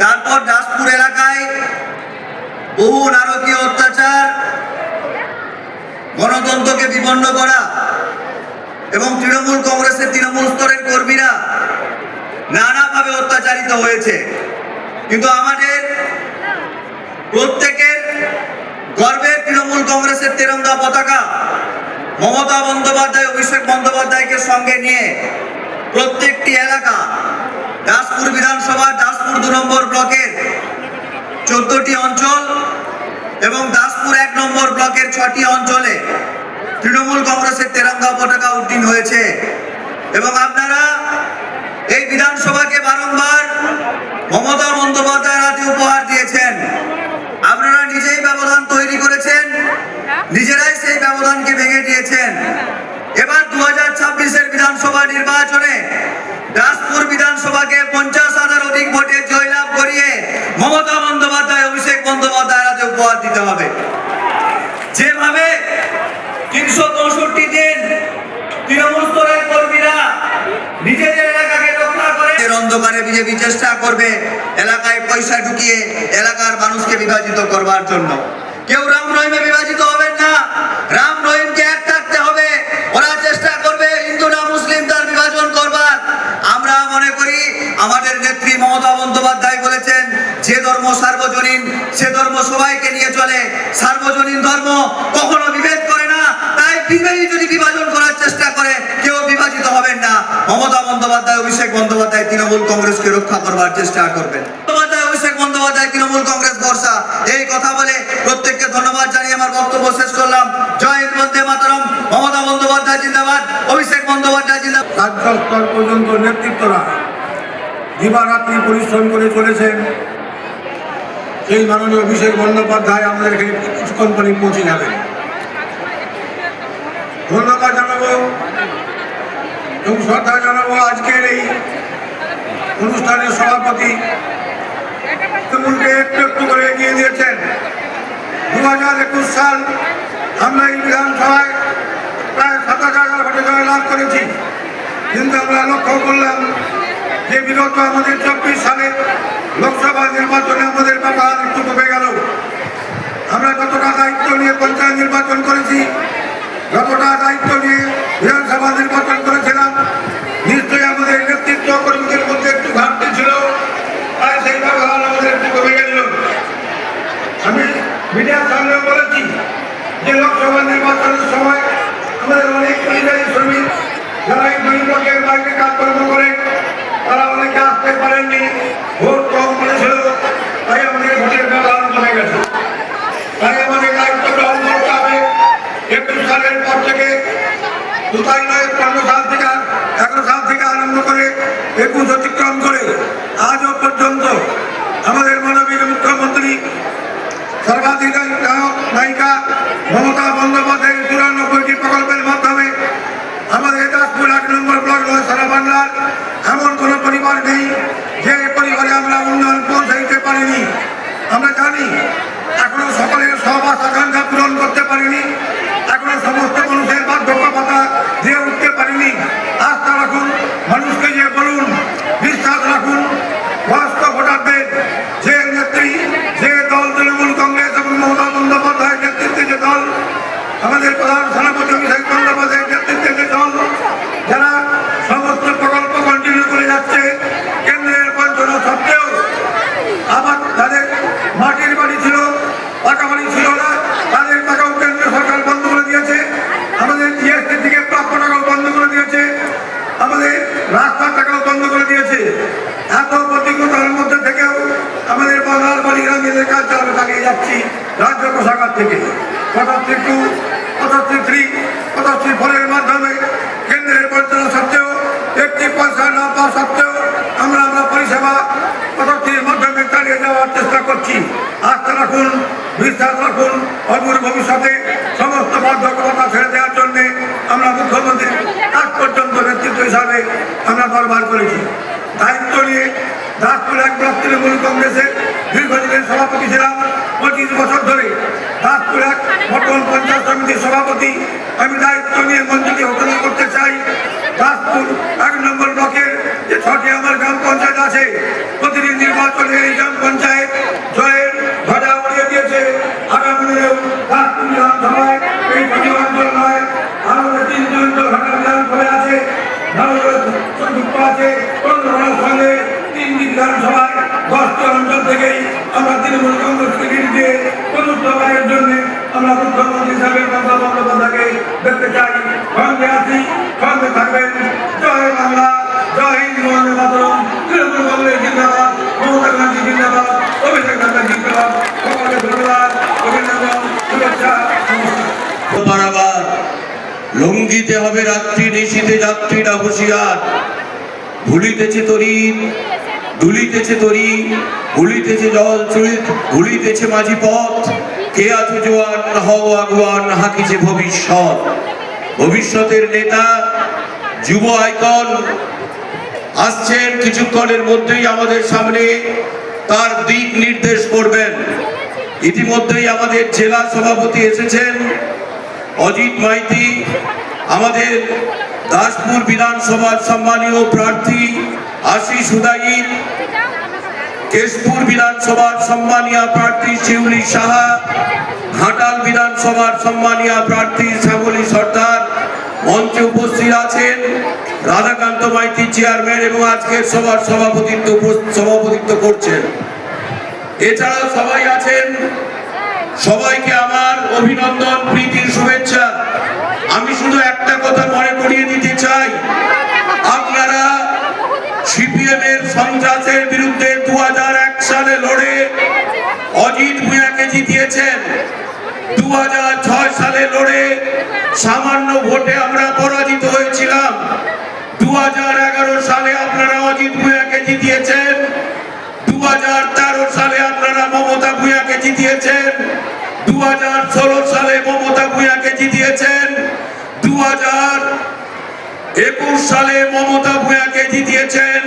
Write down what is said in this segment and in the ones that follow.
তারপর দাসপুর এলাকায় বহু নারকীয় অত্যাচার, গণতন্ত্রকে বিপন্ন করা এবং তৃণমূল কংগ্রেসের তৃণমূল স্তরের কর্মীরা নানাভাবে অত্যাচারিত হয়েছে। কিন্তু আমাদের প্রত্যেকের গর্বের তৃণমূল কংগ্রেসের তেরঙ্গা পতাকা মমতা বন্দ্যোপাধ্যায়, অভিষেক বন্দ্যোপাধ্যায়কে সঙ্গে নিয়ে প্রত্যেকটি এলাকা, দাসপুর বিধানসভা, দাসপুর 2 নম্বর ব্লকের 14টি অঞ্চল এবং দাসপুর 1 নম্বর ব্লকের 6টি অঞ্চলে তৃণমূল কংগ্রেসের তেরঙ্গা পতাকা উড্ডীন হয়েছে। এবং আপনারা এই বিধানসভাকে বারংবার মমতা বন্দ্যোপাধ্যায়ের হাতে উপহার দিয়েছেন। আপনারা নিজেই ব্যবধান তৈরি করেছেন, নিজেরাই সেই ব্যবধানকে ভেঙে দিয়েছেন। এবার 2026-এর বিধানসভা নির্বাচনে দাসপুর বিধানসভাকে 50,000 অধিক ভোটে জয়লাভ করিয়ে মমতা বন্দ্যোপাধ্যায়, অভিষেক বন্দ্যোপাধ্যায়ের হাতে উপহার দিতে হবে। যেভাবে 365 দিন তৃণমূল স্তরের কর্মীরা নিজেদের এলাকাকে রক্ষা করে, অন্ধকারে বিজেপি চেষ্টা করবে এলাকায় পয়সা ঢুকিয়ে এলাকার মানুষকে বিভাজিত করবার জন্য। কেউ রাম রহিমে বিভাজিত হবেন না, রাম রহিমকে এক থাকতে হবে। ওরা চেষ্টা করবে হিন্দু না মুসলিম তার বিভাজন করবার। আমরা মনে করি আমাদের নেত্রী মমতা বন্দ্যোপাধ্যায় বলেছেন, যে ধর্ম সার্বজনীন সে ধর্ম সবাইকে নিয়ে চলে, সার্বজনীন ধর্ম কখনো বিভেদ করে না। তাই বিভেদ যদি বিভাজন করার চেষ্টা করে কেউ বিভাজিত হবেন না। মমতা বন্দ্যোপাধ্যায়, অভিষেক বন্দ্যোপাধ্যায় তৃণমূল কংগ্রেসকে রক্ষা করবার চেষ্টা করবেন। অভিষেক বন্দ্যোপাধ্যায় তৃণমূল কংগ্রেস ভরসা। এই কথা বলে প্রত্যেককে ধন্যবাদ জানিয়ে আমার বক্তব্য শেষ করলাম। জয় হিন্দ, বন্দে মাতরম। মমতা বন্দ্যোপাধ্যায় জিন্দাবাদ, অভিষেক বন্দ্যোপাধ্যায় জিন্দাবাদ। রাজ্য স্তর পর্যন্ত নেতৃত্বরা দিবারাত্রি পরিশ্রম করে চলেছেন। সেই মাননীয় অভিষেক বন্দ্যোপাধ্যায় আমাদের এখানে কিছুক্ষণ পরে পৌঁছে যাবেন। ধন্যবাদ জানাবো এবং শ্রদ্ধা জানাবো আজকের এই অনুষ্ঠানের সভাপতি, তৃণমূলকে একটু একটু করে এগিয়ে দিয়েছেন। 2021 সাল আমরা এই বিধানসভায় প্রায় 27,000 ভোটে জয়লাভ করেছি। কিন্তু আমরা লক্ষ্য করলাম যে বিগত আমাদের 24 সালে লোকসভা নির্বাচনে আমাদের ব্যবহার একটু কমে গেল। আমরা যতটা দায়িত্ব নিয়ে পঞ্চায়েত নির্বাচন করেছি, যতটা দায়িত্ব নিয়ে বিধানসভা নির্বাচন করেছিলাম, নিশ্চয়ই আমাদের নেতৃত্ব কর্মীদের মধ্যে একটু ঘাটতি ছিল। তাই সেই ব্যবহার আমাদের একটু কমে গেল। আমি মিডিয়ার সামনে বলেছি যে লোকসভা নির্বাচনের সময় আমাদের অনেক পরিযায়ী শ্রমিক যারা এই 2 ব্লকের বাইরে কাজকর্ম করে তারা অনেকে আসতে পারেননি, ভোট কম পড়েছিল। তাই আমাদের ভোটের ব্যবহার কমে গেছে। তাই আমাদের দায়িত্ব গ্রহণ করতে হবে। 21 সালের পর থেকে, 15 সাল থেকে আরম্ভ করে 21 অতিক্রম করে আজও পর্যন্ত আমাদের মাননীয় মুখ্যমন্ত্রী সর্বাধিক নায়িকা মমতা বন্দ্যোপাধ্যায়ের 94টি প্রকল্পের মাধ্যমে আমাদের দাসপুর 1 নম্বর ব্লক নয়, সারা বাংলার এমন কোনো পরিবার নেই যে পরিবারে আমরা উন্নয়ন পৌঁছে দিতে পারিনি। আমরা জানি এখনো সকলের সব আশা-আকাঙ্ক্ষা পূরণ করতে পারিনি, এখনো সমস্ত মানুষের বার্ধক্য ভাতা দিয়ে উঠতে পারিনি। আস্থা রাখুন, মানুষকে যে বলুন, বিশ্বাস রাখুন বয়স্ক ভোটারদের। যে নেত্রী, যে দল তৃণমূল কংগ্রেস এবং মমতা বন্দ্যোপাধ্যায়ের নেতৃত্বে যে দল, আমাদের প্রধান সেনাপতি অভিষেক বন্দ্যোপাধ্যায়ের নেতৃত্বে যে দল, যারা সমস্ত প্রকল্প কন্টিনিউ করে যাচ্ছে কেন্দ্রের বঞ্চনা সত্ত্বেও, আবার তাদের মাটির বাড়ি ছিল, পাকা বাড়ি ছিল না, তাদের টাকাও কেন্দ্রীয় সরকার বন্ধ করে দিয়েছে। আমাদের জিএসটি থেকে প্রাপ্য টাকাও বন্ধ করে দিয়েছে, আমাদের রাস্তার টাকাও বন্ধ করে দিয়েছে। এত প্রতিকূলতার মধ্যে থেকেও আমাদের বাংলার বাড়িরা মিলে কাজ চালিয়ে যাচ্ছি রাজ্য কোষাগার থেকে। 85-2, 85-3, 85-4-এর মাধ্যমে কেন্দ্রের বঞ্চনা সত্ত্বেও, একটি পয়সা না পাওয়া সত্ত্বেও আমরা পরিষেবা 85-র মাধ্যমে চালিয়ে যাওয়ার চেষ্টা করছি। আস্থা রাখুন, বিশ্বাস রাখুন, অদূর ভবিষ্যতে সমস্ত বাধ্যবাধকতা ছেড়ে দেওয়ার জন্যে আমরা মুখ্যমন্ত্রীর আজ পর্যন্ত নেতৃত্ব হিসাবে আমরা দরবার করেছি। দায়িত্ব নিয়ে দাসপুর 1 ব্লক তৃণমূল কংগ্রেসের দীর্ঘদিনের সভাপতি ছিলাম 25 বছর ধরে। দাসপুর 1 বর্তমান পঞ্চায়েত সমিতির সভাপতি। আমি দায়িত্ব নিয়ে মঞ্চকে ঘোষণা করতে চাই দাসপুর 1 নম্বর ব্লকের যে 6টি আমার গ্রাম পঞ্চায়েত আছে, প্রতিটি নির্বাচনে এই গ্রাম পঞ্চায়েত জয়ের ধ্বজা উড়িয়ে দিয়েছে। আগামী দিনেও দাসপুর বিধানসভায় এই দুটি অঞ্চল নয়, আরো 3টি অঞ্চল ঢাকা বিধানসভায় আছে, যুক্ত আছে কর্মসূচির সঙ্গে 3টি বিধানসভায় 10টি অঞ্চল থেকেই আমরা তৃণমূল কংগ্রেসকে লিড দিয়ে পুনরুদ্ধারের জন্য আমরা মুখ্যমন্ত্রী হিসাবে মমতা বন্দ্যোপাধ্যায়কে দেখতে চাই। সঙ্গে আছি, সঙ্গে থাকবেন। জয় বাংলা, জয় হিন্দ, বন্দে মাতরম। তৃণমূল কংগ্রেস জিন্দাবাদ, মমতা ব্যানার্জি জিন্দাবাদ, অভিষেক ব্যানার্জি জিন্দাবাদ। সকলকে ধন্যবাদ, অভিনন্দন, শুভেচ্ছা, নমস্কার। পারাবার লঙ্ঘিতে হবে রাত্রি নিশীতে যাত্রীরা হুঁশিয়ার। ভুলিতেছে তরি, ডুলিতেছে তরি, ভুলিতেছে জল চুলিত, ভুলিতেছে মাঝি পথ। কে আছো জোয়ান, হও আগুয়ান, হাকিছে ভবিষ্যৎ। ভবিষ্যতের নেতা, যুব আইকন আসছেন কিছুক্ষণের মধ্যেই আমাদের সামনে, তার দিক নির্দেশ করবেন। ইতিমধ্যেই আমাদের জেলা সভাপতি এসেছেন অজিত মাইতি, আমাদের দাসপুর বিধানসভার সম্মানীয় প্রার্থী আশিস হুদাইন, কেশপুর বিধানসভার সম্মানীয় প্রার্থী শিউলি সাহা, ঘাটাল বিধানসভার সম্মানীয় প্রার্থী শ্যামলী সর্দার মঞ্চে উপস্থিত আছেন। রাধাকান্ত মাইতি চেয়ারম্যান এবং আজকের সভার সভাপতিত্ব করছেন। এছাড়া সবাই আছেন। সবাইকে আমার অভিনন্দন, প্রীতির শুভেচ্ছা। আমি শুধু একটা কথা মনে করিয়ে দিতে চাই, আপনারা সিপিএম এর সন্ত্রাসের বিরুদ্ধে 2001 সালে লড়ে অজিত ভূঁইয়াকে জিতিয়েছেন। 2006 সালে লড়ে সামান্য ভোটে আমরা পরাজিত হয়েছিলাম। 2011 সালে আপনারা অজিত ভূঁইয়াকে জিতিয়েছেন। 2013 সালে আপনারা মমতা ভূঁইয়াকে জিতিয়েছেন। 2016 সালে মমতা ভূঁইয়াকে জিতিয়েছেন। 2021 সালে মমতা ভূঁইয়াকে জিতিয়েছেন।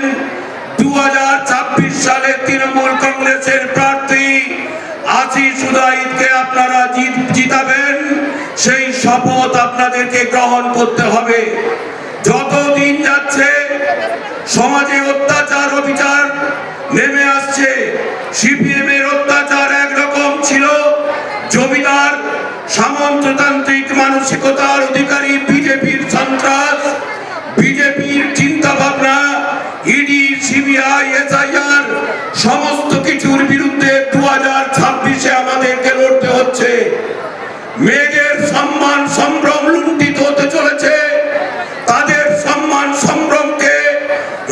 2026 সালে তৃণমূল কংগ্রেসের প্রার্থী আশিস হুদাইনকে আপনারা জিতাবেন, সেই শপথ আপনাদেরকে গ্রহণ করতে হবে। যত দিন যাচ্ছে সমাজে অত্যাচার অবিচার নেমে আসছে। সিপিএম এর অত্যাচার একরকম ছিল, জমিদার সামন্ততান্ত্রিক মানসিকতার অধিকারী বিজেপির সন্ত্রাস, বিজেপির চিন্তা ভাবনা, ইডি, সিবিআই, এসআইআর সমস্ত কিছুর বিরুদ্ধে 2026-এ আমাদেরকে লড়তে হচ্ছে। মেয়েদের সম্মান সম্ভ্রম লুণ্ঠিত হতে চলেছে। তাদের সম্মান সম্ভ্রমকে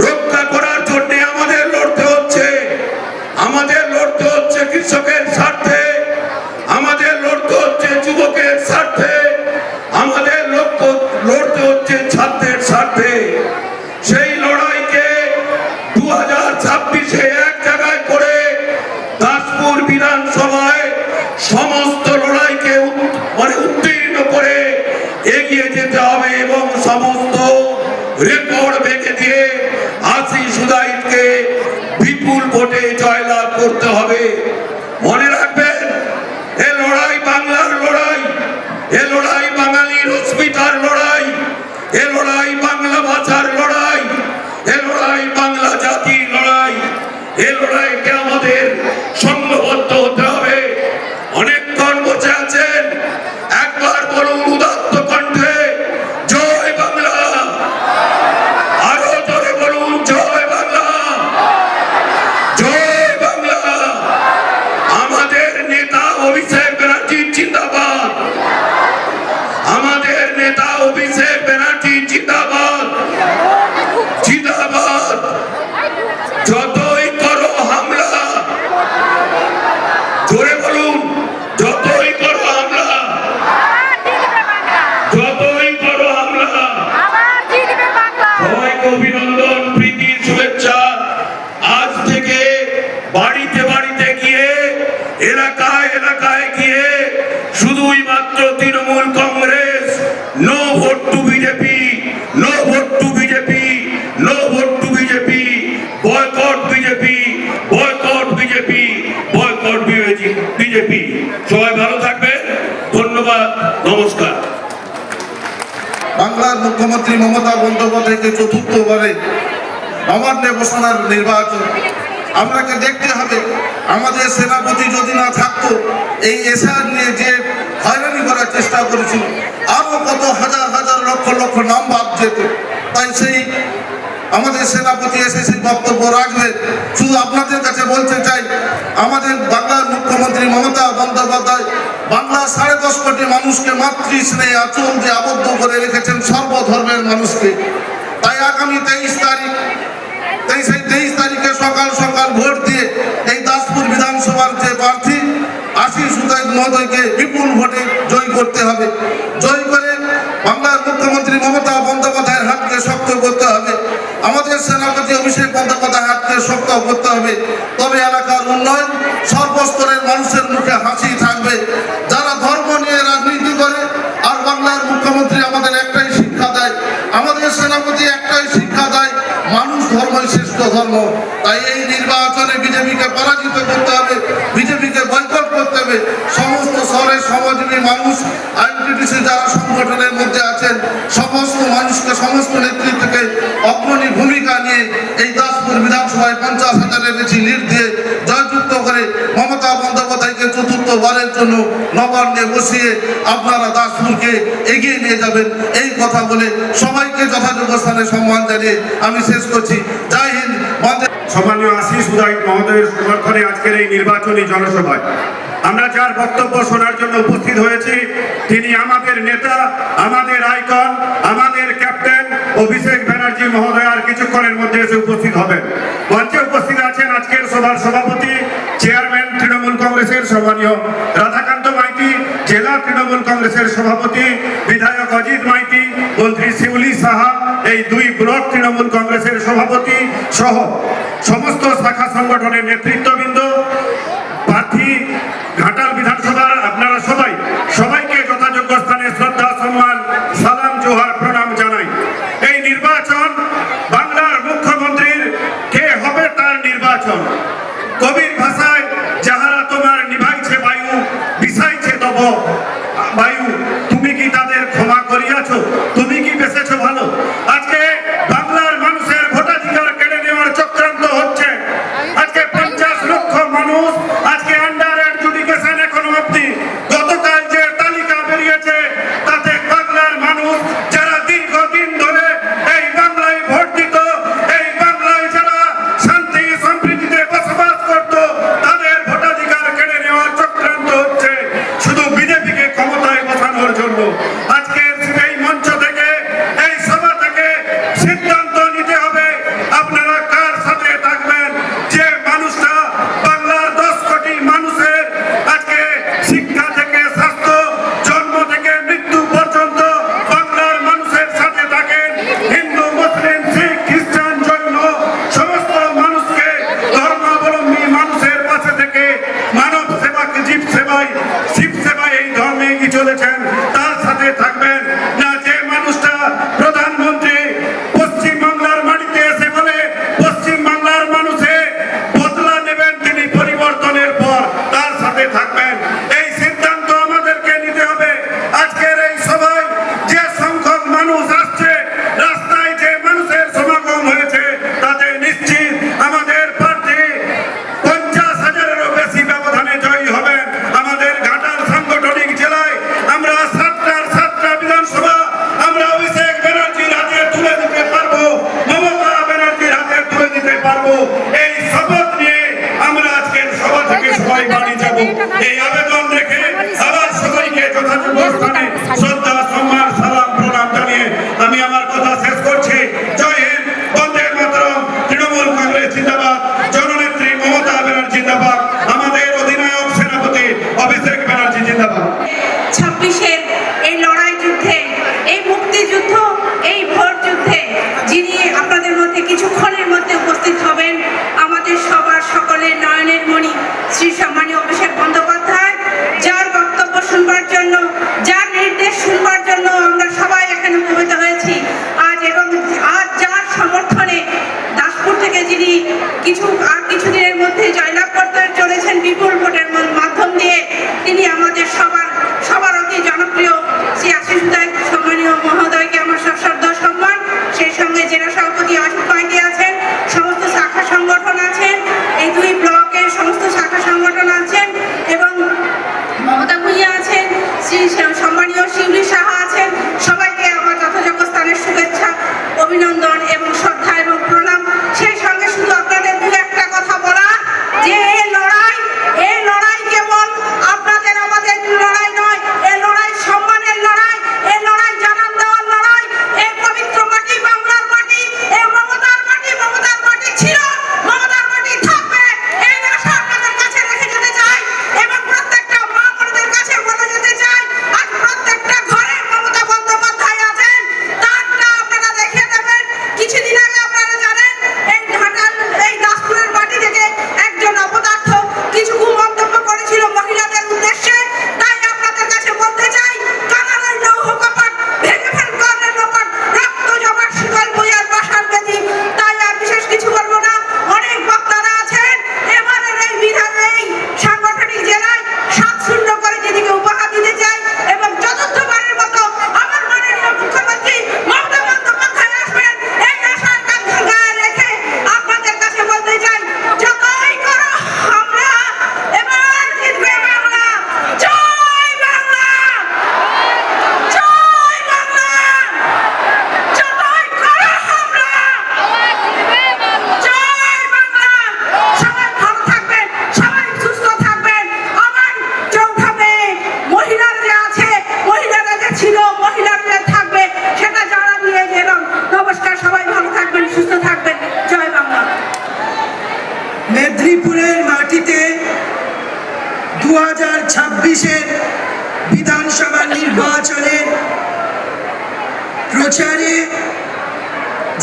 রক্ষা করার জন্য আমাদের লড়তে হচ্ছে। আমাদের লড়তে হচ্ছে কৃষকের স্বার্থে, আমাদের লড়তে হচ্ছে যুবকের স্বার্থে, আমাদের লড়তে হচ্ছে ছাত্রের স্বার্থে। সেই লড়াইকে 2026-এ এক জায়গায় করে দাসপুর বিধানসভায় সমস্ত লড়াইকে উত্তীর্ণ করে এগিয়ে যেতে হবে এবং সমস্ত রেকর্ড ভেঙে দিয়ে আশিস হুদাইনকে বিপুল ভোটে জয়লাভ করতে হবে। মনে রাখবেন, এ লড়াই বাংলার লড়াই, এ লড়াই বাঙালির অস্মিতার লড়াই, এ লড়াই বাংলা ভাষার লড়াই, এ লড়াই বাংলা জাতির লড়াই। এ লড়াইকে আমাদের সংঘবদ্ধ হতে হবে। অনেকক্ষণ বসে আছেন, একবার বলুন উদাত্ত কণ্ঠে, জয় বাংলা। আরো জোরে বলুন, জয় বাংলা, জয় বাংলা। আমাদের নেতা অভিষেক ব্যানার্জি জিন্দাবাদ, আমাদের নেতা অভিষেক ব্যানার্জি জিন্দাবাদ, জিন্দাবাদ। যতই করো হামলা, জোরে বলুন, যতই করো হামলা, যতই করো হামলা। সবাইকে অভিনন্দন, প্রীতির শুভেচ্ছা। আজ থেকে বাড়িতে বাড়িতে গিয়ে, এলাকায় এলাকায় গিয়ে শুধুই মাত্র Trinamool Congress, no vote to BJP, no vote to BJP, no vote to BJP, boycott BJP, boycott BJP, boycott BJP. সবাই ভালো থাকবেন, ধন্যবাদ, নমস্কার। বাংলা বাংলার মুখ্যমন্ত্রী মমতা বন্দ্যোপাধ্যায়কে চতুর্থবারে নবান্নে বসানোর নির্বাচন। আপনাকে দেখতে হবে আমাদের সেনাপতি যদি না থাকতো, এই এসআর নিয়ে যে হয়রানি করার চেষ্টা করেছিল, আরো কত হাজার হাজার লক্ষ লক্ষ নাম বাদ যেত। তাই সেই আমাদের সেনাপতি এসে সেই বক্তব্য রাখবেন। শুধু আপনাদের কাছে বলতে চাই, আমাদের বাংলার মুখ্যমন্ত্রী মমতা বন্দ্যোপাধ্যায় বাংলার 10.5 কোটি মানুষকে মাতৃ স্নেহে আঁচল দিয়ে আবদ্ধ করে রেখেছেন, সর্বধর্মের মানুষকে। তাই আগামী 23 তারিখে সকাল সকাল ভোট দিয়ে এই দাসপুর বিধানসভার যে প্রার্থী আশিস উদয় মহোদয়কে বিপুল ভোটে জয়ী করতে হবে। জয়ী করে বাংলার মুখ্যমন্ত্রী মমতা বন্দ্যোপাধ্যায়ের হাতকে শক্ত করতে হবে, আমাদের সেনাপতি অভিষেক বন্দ্যোপাধ্যায়ের হাতকে শক্ত করতে হবে। তবে এলাকার উন্নয়ন, সর্বস্তরের মানুষের মুখে হাসি থাকবে। যারা ধর্ম নিয়ে রাজনীতি করে, আর বাংলার মুখ্যমন্ত্রী আমাদের একটাই শিক্ষা দেয়, আমাদের সেনাপতি একটাই শিক্ষা দেয়, মানুষ ধর্মই শ্রেষ্ঠ ধর্ম। তাই এই নির্বাচনে বিজেপিকে পরাজিত করতে হবে, বিজেপিকে বয়কট করতে হবে। সমস্ত শহরের শ্রমজীবী মানুষ, আইনটিটিসি যারা সংগঠনের মধ্যে আছেন, সমস্ত মানুষকে, সমস্ত নেতৃত্বকে অগ্রণী ভূমিকা নিয়ে এই দাসপুর বিধানসভায় 50,000-এর বেশি লিড দিয়ে জয়যুক্ত করে মমতা বন্দ্যোপাধ্যায়কে চতুর্থবারের জন্য নবান্নে বসিয়ে আপনারা দাসপুরকে এগিয়ে নিয়ে যাবেন। এই কথা বলে সবাইকে যথাযোগ্য স্থানে সম্মান জানিয়ে আমি শেষ করছি। জয় হিন্দ, বন্দে। সম্মানীয় আশিস উদয় মহোদয়ের সমর্থনে আজকের এই নির্বাচনী জনসভায় আমরা যার বক্তব্য শোনার জন্য উপস্থিত হয়েছি, তিনি আমাদের নেতা, আমাদের আইকন, আমাদের ক্যাপ্টেন অভিষেক ব্যানার্জি মহোদয় আর কিছুক্ষণের মধ্যে এসে উপস্থিত হবেন। মঞ্চে উপস্থিত আছেন আজকের সভার সভাপতি, চেয়ারম্যান তৃণমূল কংগ্রেসের সম্মানীয় রাধাকান্ত মাইতি, জেলা তৃণমূল কংগ্রেসের সভাপতি বিধায়ক অজিত মাইতি, মন্ত্রী শিউলি সাহা, এই 2 ব্লক তৃণমূল কংগ্রেসের সভাপতি সহ সমস্ত শাখা সংগঠনের নেতৃত্ববৃন্দ, প্রার্থী, ঘাটাল বিধানসভার আপনারা সবাইকে যথাযোগ্য স্থানে শ্রদ্ধা, সম্মান, সালাম, জোহার, প্রণাম জানাই। এই নির্বাচন বাংলার মুখ্যমন্ত্রীর কে হবে তার নির্বাচন। কবির ভাষায়, যাহারা তোমার নিভাইছে বায়ু, বিষাইছে তব বায়ু, তুমি কি তাদের ক্ষমা করিয়াছ? তুমি কি বেঁচেছ ভালো? আজকে বাংলার মানুষের ভোটাধিকার কেড়ে নেওয়ার চক্রান্ত হচ্ছে। আজকে 50 লক্ষ মানুষ আজকে আন্ডার এডুকেশন এখনো অব্দি, গতকাল যে তালিকা বেরিয়েছে তাতে বাংলার মানুষ যারা দীর্ঘদিন ধরে এই বাংলায় ভোট দিত, এই বাংলায় যারা শান্তি সম্প্রীতিতে বসবাস করত, তাদের ভোটাধিকার কেড়ে নেওয়ার চক্রান্ত হচ্ছে শুধু বিজেপিকে ক্ষমতায় বসানোর জন্য। আজকে এই মঞ্চ থেকে, এই সভা থেকে সিদ্ধান্ত নিতে হবে আপনারা কার সাথে থাকবেন। যে মানুষটা বাংলার 10 কোটি মানুষের আজকে শিক্ষা থেকে স্বাস্থ্য, জন্ম থেকে মৃত্যু পর্যন্ত বাংলার মানুষের সাথে থাকেন, হিন্দু, মুসলিম, শিখ, খ্রিস্টান, জৈন সমস্ত মানুষকে, ধর্মাবলম্বী মানুষের পাশে থেকে মানব সেবাকে জীব সেবায়, শিব সেবায় এই ধর্মে এগিয়ে চলেছেন, তার সাথে থাকবেন না। যে মানুষটা প্রধানমন্ত্রী পশ্চিমবাংলার মাটিতে এসে বলে পশ্চিমবাংলার মানুষে বদলা নেবেন তিনি পরিবর্তনের পর, তার সাথে থাকবেন। এই সিদ্ধান্ত আমাদেরকে নিতে হবে। আজকের এই সভায় যে সংখ্যক মানুষ আসছে, রাস্তায় যে মানুষের সমাগম হয়েছে, তাতে নিশ্চিত আমাদের প্রার্থী 50,000-এরও বেশি ব্যবধানে জয়ী হবেন। আমাদের ঘাটাল সাংগঠনিক জেলায় আমরা 7টা বিধানসভা আমরা অভিষেক ব্যানার্জির হাতে তুলে দিতে পারবো, মমতা ব্যানার্জির হাতে তুলে দিতে পারবো। এই শপথ নিয়ে আমরা আজকের সভা থেকে সবাই বাড়ি যাব। এই আবেদন রেখে আবার সবাইকে যথাযোগ্য স্থানে শ্রদ্ধা, সম্মান, সালাম, প্রণাম জানিয়ে আমি আমার কথা শেষ করছি। জয় হিন্দ, বন্দে মাতরম। তৃণমূল কংগ্রেস জিন্দাবাদ, জননেত্রী মমতা ব্যানার্জি জিন্দাবাদ, আমাদের অধিনায়ক সেনাপতি অভিষেক ব্যানার্জি জিন্দাবাদ। 26-এর এই লড়াই যুদ্ধে, এই মুক্তিযুদ্ধ, এই ভোট যুদ্ধে যিনি আপনাদের মধ্যে কিছুক্ষণের মধ্যে উপস্থিত হবেন, আমাদের সবার সকলের নয়নের মণি শ্রী সম্মানীয় অভিষেক বন্দ্যোপাধ্যায়, যার বক্তব্য শুনবার জন্য, যার 2026-এর বিধানসভা নির্বাচনের প্রচারে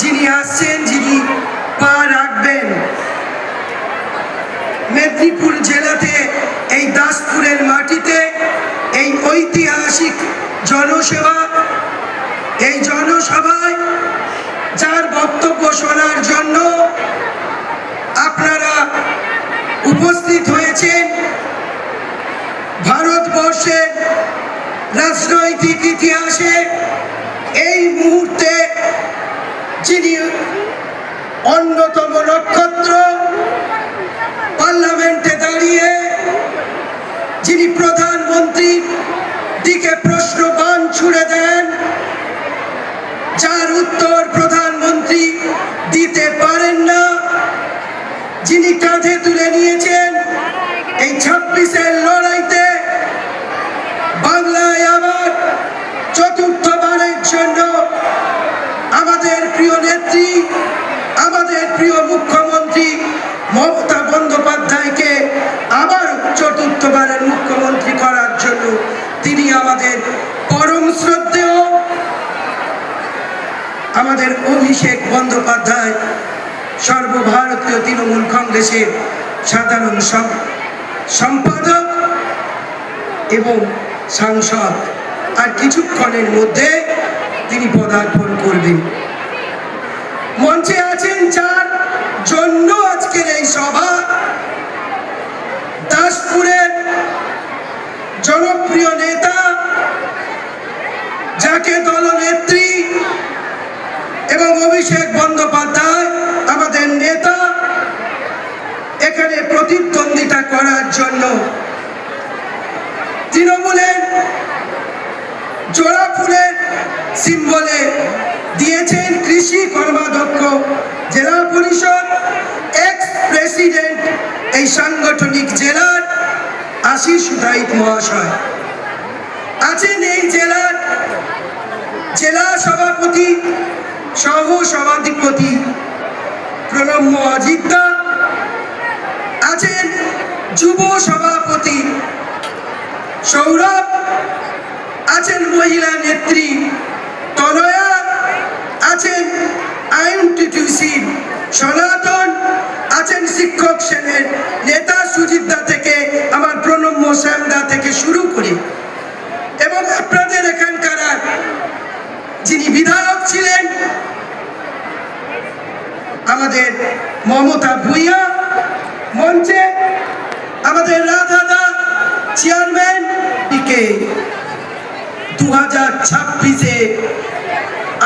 যিনি আসছেন, যিনি পা রাখবেন মেদিনীপুর জেলাতে, এই দাসপুরের মাটিতে, এই ঐতিহাসিক জনসেবা, এই জনসভায় যার বক্তব্য শোনার জন্য আপনারা উপস্থিত হয়েছেন, ভারতবর্ষের রাজনৈতিক ইতিহাসে এই মুহূর্তে যিনি অন্যতম নক্ষত্র, পার্লামেন্টে দাঁড়িয়ে যিনি প্রধানমন্ত্রীর দিকে প্রশ্নবাণ ছুড়ে দেন, যার উত্তর প্রধানমন্ত্রী দিতে পারেন না, যিনি কাঁধে তুলে নিয়েছেন এই 26-এর লড়াইতে বাংলায় আবার চতুর্থবারের জন্য আমাদের প্রিয় নেত্রী, আমাদের প্রিয় মুখ্যমন্ত্রী মমতা বন্দ্যোপাধ্যায়কে আবার চতুর্থবারের মুখ্যমন্ত্রী করার জন্য তিনি আমাদের পরম শ্রদ্ধেয় আমাদের অভিষেক বন্দ্যোপাধ্যায়, সর্বভারতীয় তৃণমূল কংগ্রেসের সাধারণ সম্পাদক এবং সাংসদ, আর কিছুক্ষণের মধ্যে তিনি পদার্পণ করবেন। মঞ্চে আছেন যার জন্য আজকের এই সভা, দাসপুরের জনপ্রিয় নেতা, যাকে দলনেত্রী এবং অভিষেক বন্দ্যোপাধ্যায় আমাদের নেতা এখানে প্রতিদ্বন্দ্বিতা করার জন্য তৃণমূলের জোড়া ফুলের সিম্বলে দিয়েছেন কৃষি কর্মাধ্যক্ষ জেলা পরিষদ, এক্স প্রেসিডেন্ট এই সাংগঠনিক জেলার আশিস সুদাইত মহাশয়। আছেন এই জেলার জেলা সভাপতি সহ সভাধিপতি প্রণম্য অজিতদা, আছেন যুব সভাপতি সৌরভ, আছেন মহিলা নেত্রী তনয়া, আছেন আইএনটিটিউসির সনাতন, আছেন শিক্ষক সেনের নেতা সুজিত দা থেকে আমার প্রণম্য শ্যামদা থেকে শুরু করে, এবং আপনাদের এখানকার যিনি বিধায়ক ছিলেন আমাদের মমতা ভূঁইয়া, মঞ্চে আমাদের রাধাদা চেয়ারম্যান, 2026-এ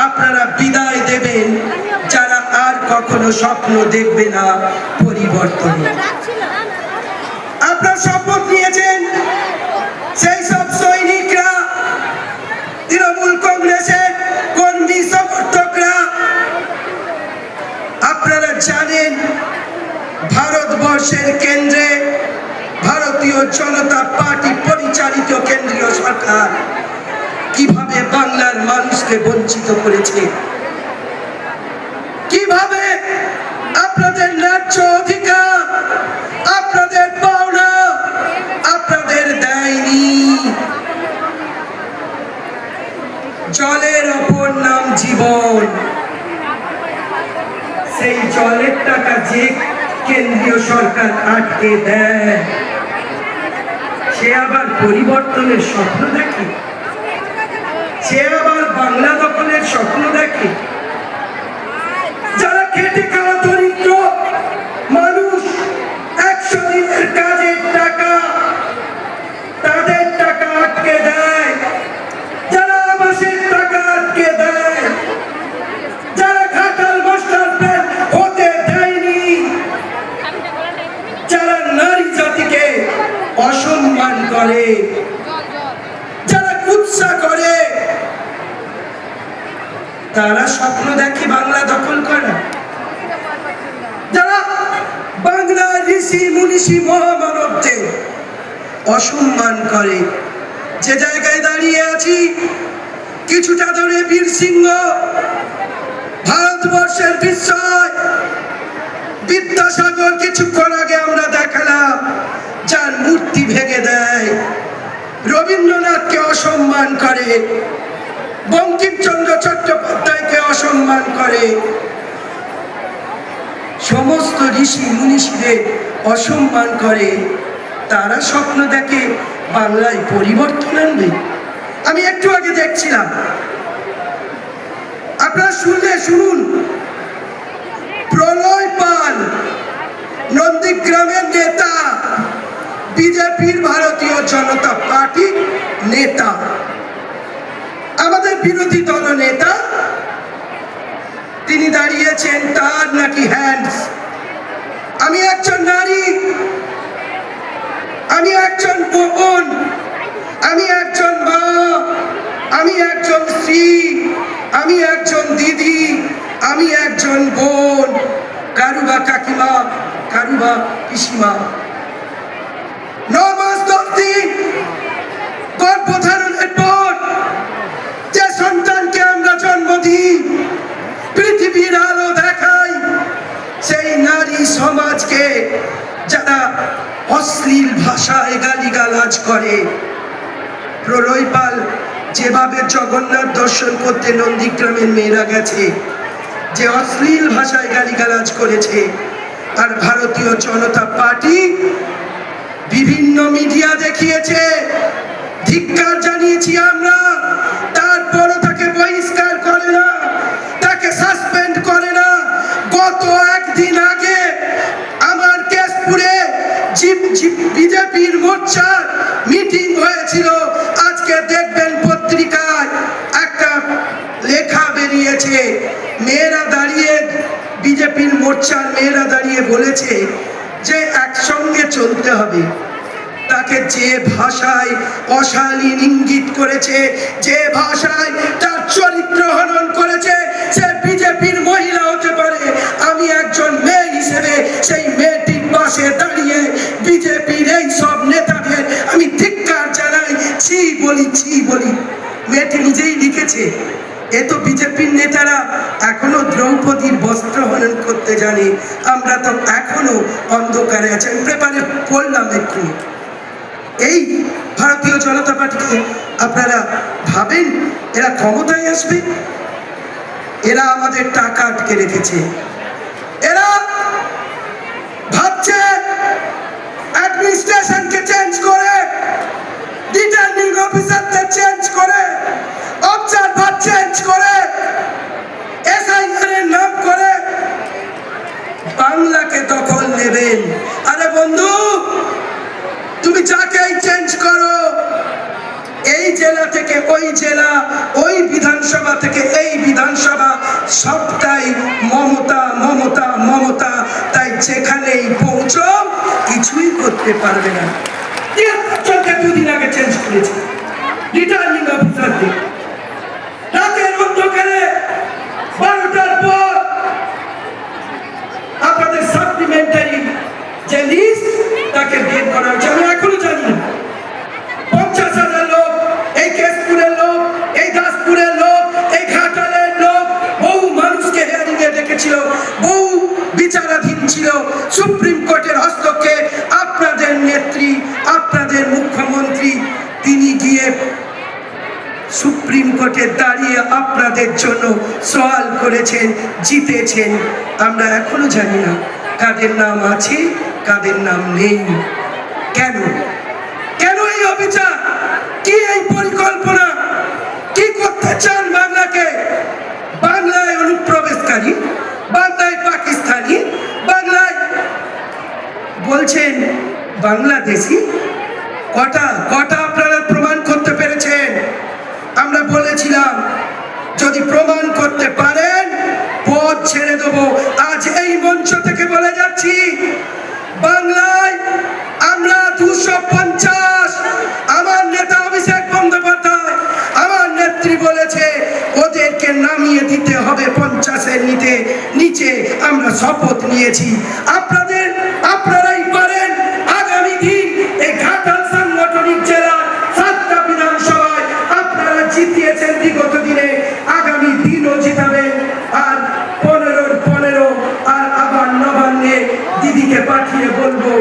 আপনারা বিদায় দেবেন যারা আর কখনো স্বপ্ন দেখবে না পরিবর্তন। আপনারা শপথ নিয়েছেন সেই সব সৈনিকরা, তৃণমূল কংগ্রেসের কর্মী সমর্থকরা, আপনারা জানেন ভারতবর্ষের কেন্দ্রে ভারতীয় জনতা পার্টি পরিচালিত কেন্দ্রীয় সরকার কিভাবে বাংলার মানুষকে বঞ্চিত করেছে, কিভাবে আপনাদের ন্যায্য অধিকার, আপনাদের পাওনা আপনাদের দেয়নি। জলের অপর নাম জীবন, সেই জলের টাকা যে কেন্দ্রীয় সরকার আটকে দেয়, সে আবার পরিবর্তনের স্বপ্ন দেখে, সে আবার বাংলা দখলের স্বপ্ন দেখে। যারা খেটে খাওয়া দরিদ্র মানুষ, 100 দিনের কাজের টাকা, তাদের টাকা আটকে দেয়, যারা আবাসের টাকা আটকে দেয়, যারা খাটাল মাস্টার প্ল্যান হতে দেয়নি, যারা নারী জাতিকে অসম্মান করে, যারা কুৎসা করে, তারা স্বপ্ন দেখে বাংলা দখল করা। যারা বাংলার ঋষি মুনিষি মহামানবদের অসম্মান করে, যে জায়গায় দাঁড়িয়ে আছি কিছুটা ধরে বীর সিংহ, ভারতবর্ষের বিস্ময় বিদ্যাসাগর কিছুক্ষণ আগে আমরা দেখালাম, যার মূর্তি ভেঙে দেয়, রবীন্দ্রনাথকে অসম্মান করে, বঙ্কিমচন্দ্র চট্টোপাধ্যায়কে অসম্মান করে, সমস্ত ঋষি মুনিষীদের অসম্মান করে, তারা স্বপ্ন দেখে বাংলায় পরিবর্তন আনবে। আমি একটু আগে দেখছিলাম, আপনারা শুনুন, প্রলয় পাল নন্দীগ্রামের নেতা, বিজেপির ভারতীয় জনতা পার্টি নেতা, আমাদের বিরোধী দল নেতা, তিনি দাঁড়িয়েছেন, তার নাকি হ্যান্ডস। আমি একজন নারী, আমি একজন বোন, আমি একজন মা, আমি একজন স্ত্রী, আমি একজন দিদি, আমি একজন বোন, কারুবা কাকিমা, কারুবা পিসিমা। 9 মাস 10 দিন গর্ভধারণের পর যে সন্তানকে আমরা জন্ম দিই, পৃথিবীর আলো দেখাই, সেই নারী সমাজকে যারা অশ্লীল ভাষায় গালিগালাজ করে, প্রলয় পাল যেভাবে জগন্নাথ দর্শন করতে নন্দীগ্রামের মেয়েরা গেছে, যে অশ্লীল ভাষায় গালিগালাজ করেছে, আর ভারতীয় জনতা পার্টি বিভিন্ন মিডিয়া দেখিয়েছে, ধিক্কার জানিয়েছি আমরা, তারপরও তাকে বহিষ্কার করে না, তাকে সাসপেন্ড করে না। গত একদিন আগে আমার কেশপুরে বিজেপির মোর্চার মিটিং হয়েছিল। আজকে দেখবেন পত্রিকায় একটা লেখা বেরিয়েছে, মেয়েরা দাঁড়িয়ে, বিজেপির মোর্চার মেয়েরা দাঁড়িয়ে বলেছে যে একসঙ্গে চলতে হবে। তাকে যে ভাষায় অশালীন ইঙ্গিত করেছে, যে ভাষায় তার চরিত্র হনন করেছে, সে বিজেপির মহিলা হতে পারে। আমি একজন মেয়ে হিসেবে সেই মেয়েটির পাশে দাঁড়িয়ে বিজেপির এই সব নেতাদের আমি ধিক্কার জানাই, ছি বলি। মেয়েটি নিজেই লিখেছে, এ তো বিজেপির নেতারা এখনো দ্রৌপদীর বস্ত্র হনন করতে জানে, আমরা তো এখনো অন্ধকারে আছি। আমি পেপারে পড়লাম একটু। এই ভারতীয় জনতা পার্টিকে আপনারা ভাবেন এরা ক্ষমতায় আসবে? এরা আমাদের টাকা আটকে রেখেছে, এরা ভাবছে অ্যাডমিনিস্ট্রেশনকে চেঞ্জ করে, রিটার্নিং অফিসারদের চেঞ্জ করে, অবজারভার চেঞ্জ করে, এসআইআর এর নাম করে বাংলাকে দখল নেবেন। আরে বন্ধু, তুমি যাকেই চেঞ্জ করো, এই জেলা থেকে ওই জেলা, ওই বিধানসভা থেকে এই বিধানসভা, সবটাই মমতা মমতা মমতা। তাই যেখানেই পৌঁছো কিছুই করতে পারবে না। 2 দিন আগে চেঞ্জ করেছে রিটার্নিং অফিসারদের, রাতের অন্ধকারে 12টার পর আপনাদের সাপ্লিমেন্টারি যে লিস্ট তাকে বের করা হয়েছে। আমি এখনো জানি না 50,000 লোক, এই কেশপুরের লোক, এই দাসপুরের লোক, এই ঘাটালের লোক, বহু মানুষকে হেয়ারিং এ ডেকেছিল, বহু বিচারাধীন ছিল। সুপ্রিম কোর্টের হস্তক্ষেপ, আপনাদের নেত্রী, আপনাদের মুখ্যমন্ত্রী, তিনি গিয়ে সুপ্রিম কোর্টে দাঁড়িয়ে আপনাদের জন্য সওয়াল করেছেন, জিতেছেন। আমরা এখনো জানি না কাদের নাম আছে, কাদের নাম নেই। কেন এই অবিচার? কি এই পরিকল্পনা? কি করতে চান বাংলাকে? বাংলায় অনুপ্রবেশকারী, বাংলায় পাকিস্তানি, বাংলায় বলছেন বাংলাদেশি। কটা আপনারা প্রমাণ করতে পেরেছেন? আমরা বলেছিলাম যদি প্রমাণ করতে পারেন পদ ছেড়ে দেবো। আজ এই মঞ্চ থেকে বলে যাচ্ছি, বাংলায় আমরা 250, আমার নেতা অভিষেক বন্দ্যোপাধ্যায়, আমার নেত্রী বলেছে ওদেরকে নামিয়ে দিতে হবে 50-এর নিচে। আমরা শপথ নিয়েছি। আপনারাই পারেন আগামী দিন এই ঘাটাল সাংগঠনিক জেলার 7টা বিধানসভায় আপনারা জিতিয়েছেন বিগত দিনে, আগামী দিনও জিতাবেন। আর 15 আর আবার নবান্নে দিদিকে পাঠিয়ে বলবো,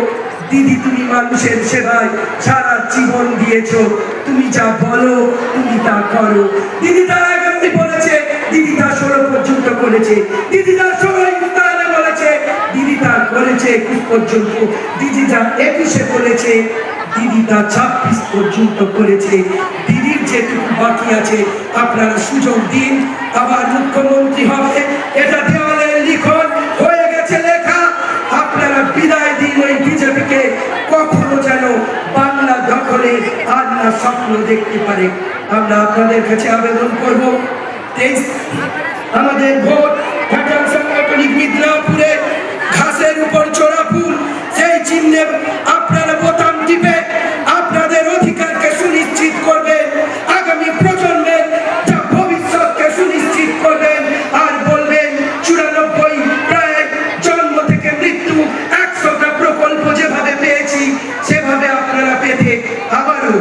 দিদি তুমি মানুষের সেবায় সারা জীবন দিয়েছো। তুমি যা বলো তুমি তা করো। দিদি তার আগামী বলেছে, দিদি তার 16 পর্যন্ত করেছে, দিদি তার 16 ইফতারে বলেছে, দিদি তার করেছে 21 পর্যন্ত, দিদি যা 21-এ বলেছে, দিদি তা 26 পর্যন্ত করেছে। দিদির যেটুকু বাকি আছে আপনারা সুযোগ দিন, আবার মুখ্যমন্ত্রী হবে, এটা দেওয়ালে লিখন হয়ে গেছে লেখা। আপনারা বিদায় দিন ওই বিজেপিকে, কখনো যেন বাংলা দখলে আর না স্বপ্ন দেখতে পারে। আমরা আপনাদের কাছে আবেদন করব, 23 আমাদের ভোট ঘাটাল সাংগঠনিক মিদনাপুরে ঘাসের উপর চড়া ফুল, সেই চিহ্নে আপনারা বোতাম টিপে আপনাদের অধিকারকে সুনিশ্চিত করবেন, আগামী প্রজন্মের যা ভবিষ্যৎকে সুনিশ্চিত করবেন। আর বলবেন 94 প্রায় জন্ম থেকে মৃত্যু 100টা প্রকল্প যেভাবে পেয়েছি সেভাবে আপনারা পেতে আবারও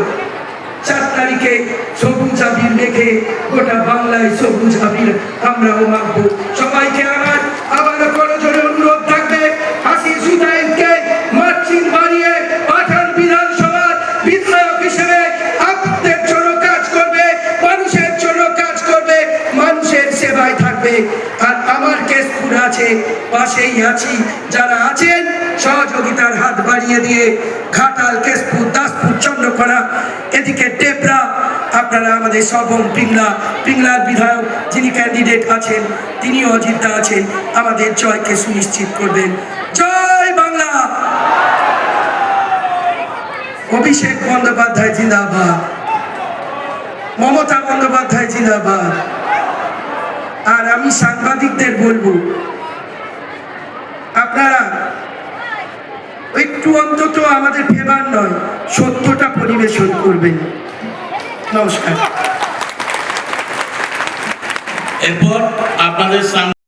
4 তারিখে সবুজ আবির মেখে গোটা বাংলায় সবুজ আবির আমরাও মাখবো। সবাইকে আমার আবারও করজোড়ে অনুরোধ থাকবে, হাসি সুতাইবকে মার্চিং বানিয়ে পাঠান বিধানসভার বিধায়ক হিসেবে আপনাদের জন্য কাজ করবে, মানুষের জন্য কাজ করবে, মানুষের সেবায় থাকবে। আর আমার কেশপুর আছে, পাশেই আছি, যারা আছেন সহযোগিতার হাত বাড়িয়ে দিয়ে ঘাটাল, কেশপুর, দাসপুর, চন্দ্রকোনা, এদিকে টেপরা, আপনারা আমাদের সবং পিংলার বিধায়ক যিনি ক্যান্ডিডেট আছেন, তিনি অজিতদা আছেন, আমাদের জয়কে সুনিশ্চিত করবেন। জয় বাংলা। অভিষেক বন্দ্যোপাধ্যায় জিন্দাবাদ, মমতা বন্দ্যোপাধ্যায় জিন্দাবাদ। আর আমি সাংবাদিকদের বলবো, আপনারা একটু অন্তত আমাদের ফেভার নয়, সত্যটা পরিবেশন করবেন। নমস্কার। এরপর আপনাদের সামনে